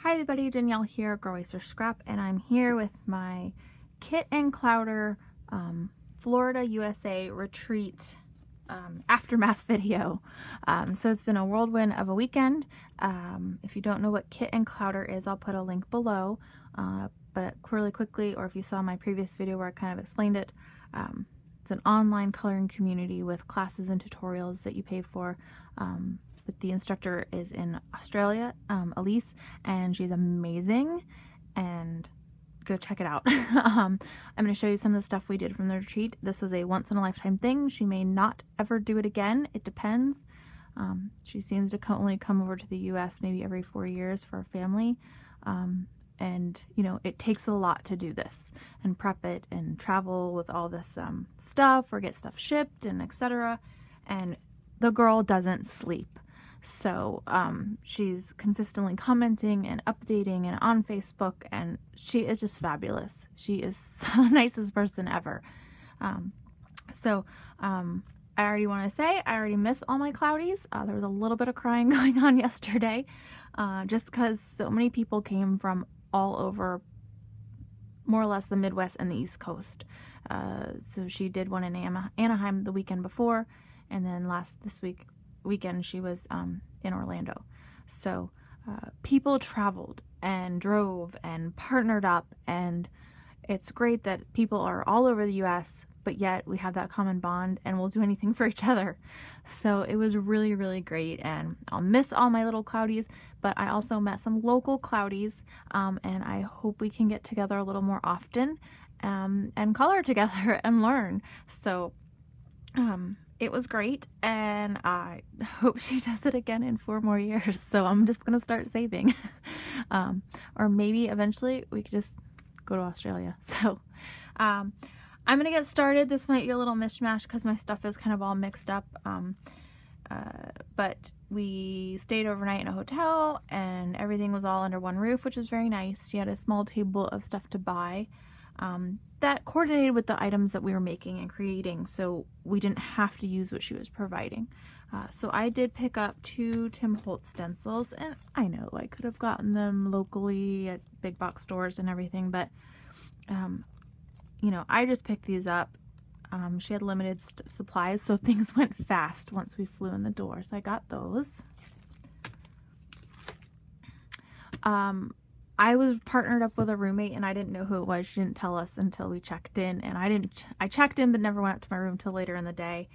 Hi everybody, Danielle here, Girl Racer Scrap, and I'm here with my Kit and Clowder Florida, USA retreat aftermath video. So it's been a whirlwind of a weekend. If you don't know what Kit and Clowder is, I'll put a link below. But really quickly, or if you saw my previous video where I kind of explained it, it's an online coloring community with classes and tutorials that you pay for. But the instructor is in Australia, Elise, and she's amazing, and go check it out. I'm going to show you some of the stuff we did from the retreat. This was a once-in-a-lifetime thing. She may not ever do it again. It depends. She seems to only come over to the U.S. maybe every 4 years for a family. And, you know, it takes a lot to do this and prep it and travel with all this stuff or get stuff shipped and etc. And the girl doesn't sleep. So she's consistently commenting and updating and on Facebook, and she is just fabulous. She is the nicest person ever. I already want to say I already miss all my cloudies. There was a little bit of crying going on yesterday just because so many people came from all over, more or less the Midwest and the East Coast. So she did one in Anaheim the weekend before, and then this weekend she was in Orlando. So people traveled and drove and partnered up, and it's great that people are all over the US, but yet we have that common bond and we'll do anything for each other. So it was really, really great, and I'll miss all my little cloudies, but I also met some local cloudies, and I hope we can get together a little more often and color together and learn. So it was great, and I hope she does it again in 4 more years. So I'm just gonna start saving. Or maybe eventually we could just go to Australia. So I'm gonna get started. This might be a little mishmash because my stuff is kind of all mixed up. But we stayed overnight in a hotel, and everything was all under one roof, which was very nice. She had a small table of stuff to buy that coordinated with the items that we were making and creating, so we didn't have to use what she was providing. So I did pick up 2 Tim Holtz stencils, and I know I could have gotten them locally at big box stores and everything, but you know, I just picked these up. She had limited supplies, so things went fast once we flew in the door, so I got those. I was partnered up with a roommate, and I didn't know who it was. She didn't tell us until we checked in, and I checked in but never went up to my room till later in the day.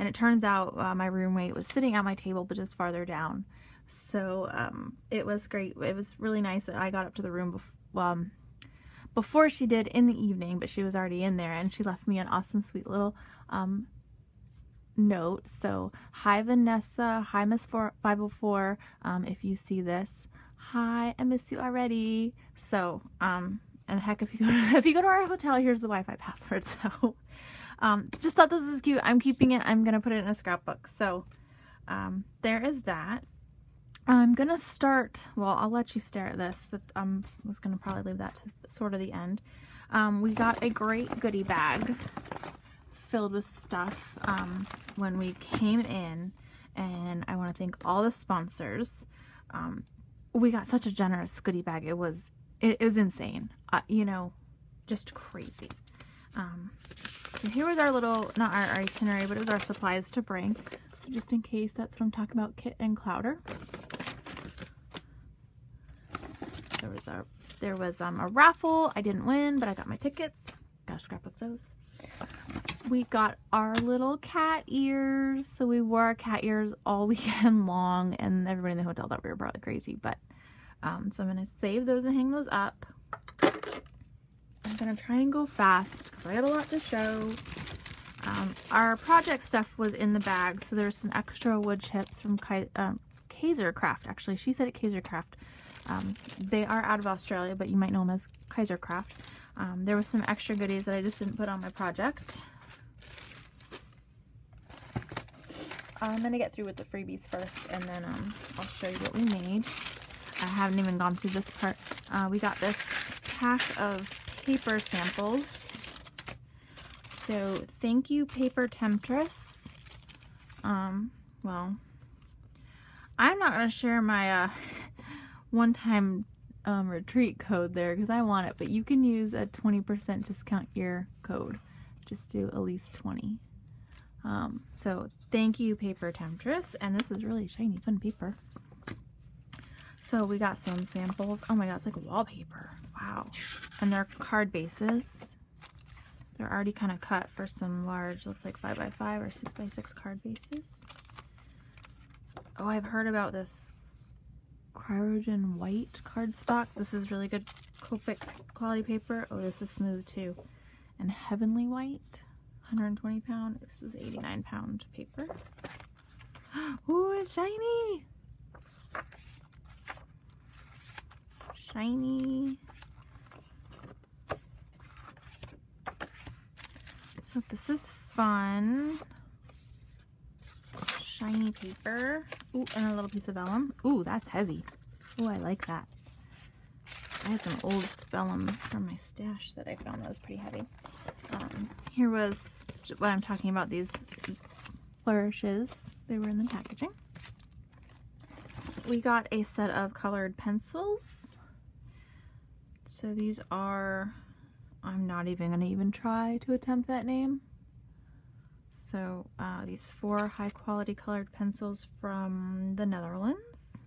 And it turns out my roommate was sitting at my table but just farther down. So it was great. It was really nice that I got up to the room before she did in the evening, but she was already in there, and she left me an awesome sweet little note. So hi Vanessa, hi Miss 504, if you see this. Hi, I miss you already. So, and heck, if you go to our hotel, here's the Wi-Fi password. So, just thought this was cute. I'm keeping it. I'm gonna put it in a scrapbook. So, there is that. I'm gonna start. Well, I'll let you stare at this, but I was gonna probably leave that to sort of the end. We got a great goodie bag filled with stuff when we came in, and I want to thank all the sponsors. We got such a generous goodie bag. It was insane. You know, just crazy. So here was our little, not our itinerary, but it was our supplies to bring. So just in case, that's what I'm talking about, Kit and Clowder. There was a raffle. I didn't win, but I got my tickets. Gotta scrapbook those. We got our little cat ears. So we wore our cat ears all weekend long, and everybody in the hotel thought we were probably crazy, but so I'm gonna save those and hang those up. I'm gonna try and go fast because I got a lot to show. Our project stuff was in the bag, so there's some extra wood chips from Kaiser Craft. Actually, she said it Kaiser Craft. They are out of Australia, but you might know them as Kaiser Craft. There was some extra goodies that I just didn't put on my project. I'm gonna get through with the freebies first, and then I'll show you what we made. I haven't even gone through this part. We got this pack of paper samples. So thank you, Paper Temptress. Well, I'm not gonna share my one-time retreat code there because I want it, but you can use a 20% discount year code. Just do at least 20. So thank you, Paper Temptress, and this is really shiny, fun paper. So we got some samples. Oh my god, it's like wallpaper. Wow. And they're card bases. They're already kind of cut for some large, looks like 5x5 or 6x6 card bases. Oh, I've heard about this Cryogen white cardstock. This is really good Copic quality paper. Oh, this is smooth too. And Heavenly White, 120 pound. This was 89 pound paper. Ooh, it's shiny. Shiny. So this is fun. Shiny paper. Ooh, and a little piece of vellum. Ooh, that's heavy. Ooh, I like that. I had some old vellum from my stash that I found that was pretty heavy. Here was what I'm talking about, these flourishes. They were in the packaging. We got a set of colored pencils. So these are, I'm not even going to try to attempt that name. So these 4 high quality colored pencils from the Netherlands.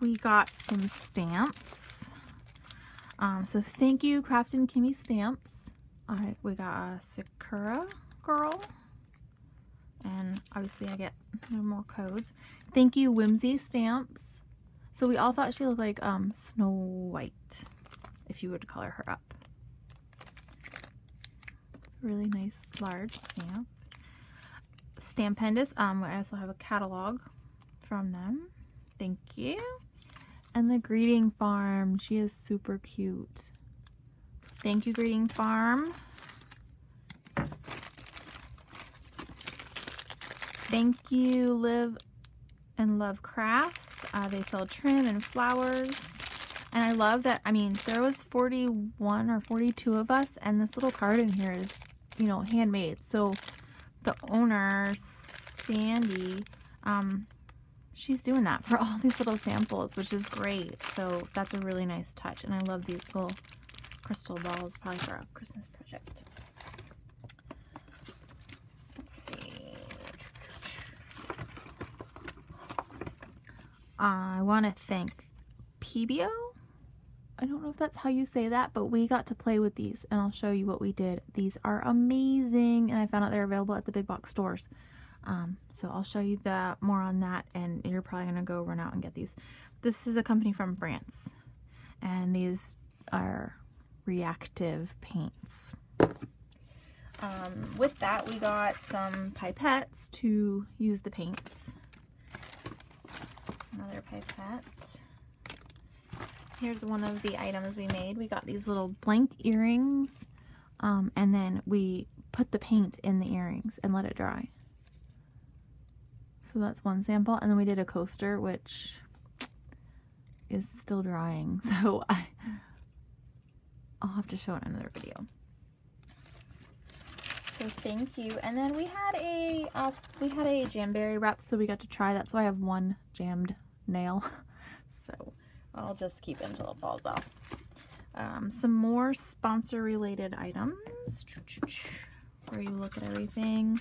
We got some stamps. So thank you, Craft and Kimmy Stamps. We got a Sakura Girl. And obviously I get more codes. Thank you, Whimsy Stamps. So we all thought she looked like Snow White, if you would color her up. Really nice large stamp. Stampendous. I also have a catalog from them. Thank you. And the Greeting Farm. She is super cute. So thank you, Greeting Farm. Thank you, Live and Love Crafts. They sell trim and flowers. And I love that, I mean, there was 41 or 42 of us, and this little card in here is, you know, handmade. So the owner, Sandy, she's doing that for all these little samples, which is great. So that's a really nice touch. And I love these little crystal balls, probably for a Christmas project. Let's see. I want to thank PBO. I don't know if that's how you say that, but we got to play with these, and I'll show you what we did. These are amazing, and I found out they're available at the big box stores. So I'll show you more on that, and you're probably going to go run out and get these. This is a company from France, and these are reactive paints. With that, we got some pipettes to use the paints. Another pipette. Here's one of the items we made. We got these little blank earrings, and then we put the paint in the earrings and let it dry. So that's one sample, and then we did a coaster, which is still drying, so I'll have to show it in another video. So thank you. And then we had a jamberry wrap, so we got to try that. So I have one jammed nail, so I'll just keep it until it falls off. Some more sponsor related items where you look at everything.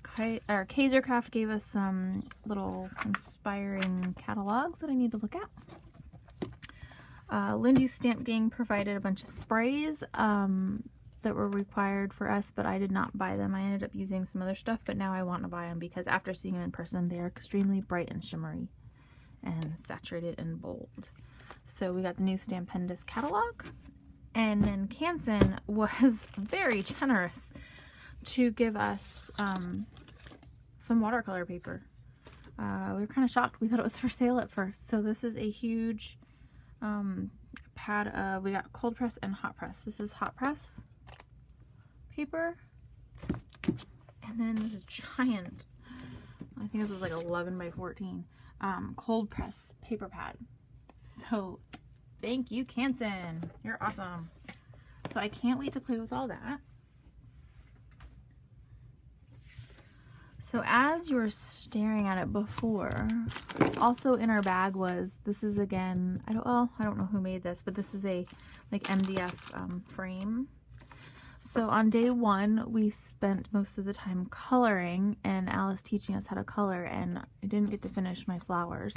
Kaiser Craft gave us some little inspiring catalogs that I need to look at. Lindy's Stamp Gang provided a bunch of sprays that were required for us, but I did not buy them. I ended up using some other stuff, but now I want to buy them because after seeing them in person, they are extremely bright and shimmery and saturated and bold. So we got the new Stampendous catalog, and then Canson was very generous to give us some watercolor paper. We were kind of shocked. We thought it was for sale at first. So this is a huge pad of, we got cold press and hot press. This is hot press paper, and then this giant, I think this was like 11 by 14 cold press paper pad. So thank you, Canson, you're awesome. So I can't wait to play with all that. So as you were staring at it before, also in our bag was, this is again, I don't know who made this, but this is a like MDF frame. So on day one, we spent most of the time coloring and Alice teaching us how to color, and I didn't get to finish my flowers.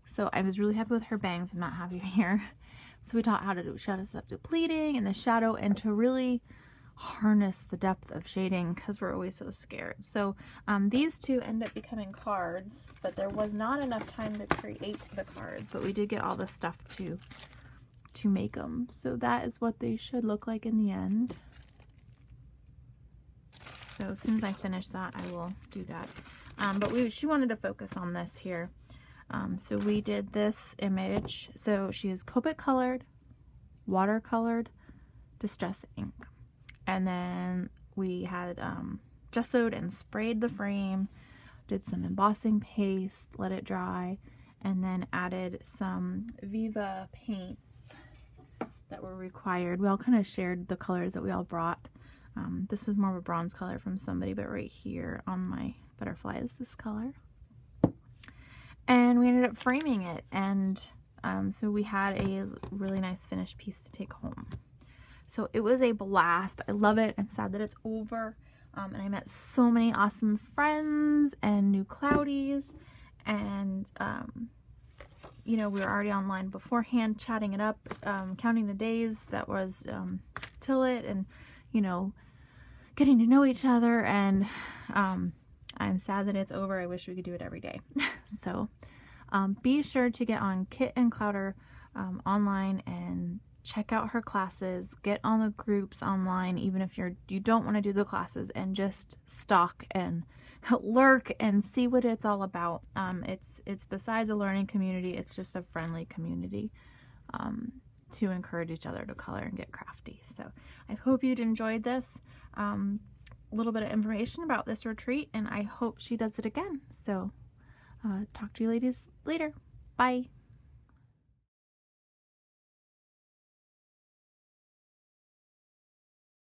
So I was really happy with her bangs. I'm not happy here. So we taught how to do shadow subject bleeding and the shadow, and to really harness the depth of shading because we're always so scared. So these two end up becoming cards, but there was not enough time to create the cards, but we did get all the stuff to make them. So that is what they should look like in the end. So as soon as I finish that, I will do that. But she wanted to focus on this here. So we did this image. So she is Copic colored, watercolored, distress ink. And then we had gessoed and sprayed the frame, did some embossing paste, let it dry, and then added some Viva paints that were required. We all kind of shared the colors that we all brought. This was more of a bronze color from somebody, but right here on my butterfly is this color. And we ended up framing it, and so we had a really nice finished piece to take home. So it was a blast. I love it. I'm sad that it's over. And I met so many awesome friends and new Cloudies, and you know, we were already online beforehand, chatting it up, counting the days that was till it, and you know, getting to know each other. And I'm sad that it's over. I wish we could do it every day. So be sure to get on Kit and Clowder online and check out her classes. Get on the groups online, even if you don't want to do the classes, and just stalk and lurk and see what it's all about. It's besides a learning community, it's just a friendly community to encourage each other to color and get crafty. So I hope you'd enjoyed this little bit of information about this retreat, and I hope she does it again. So talk to you ladies later. Bye.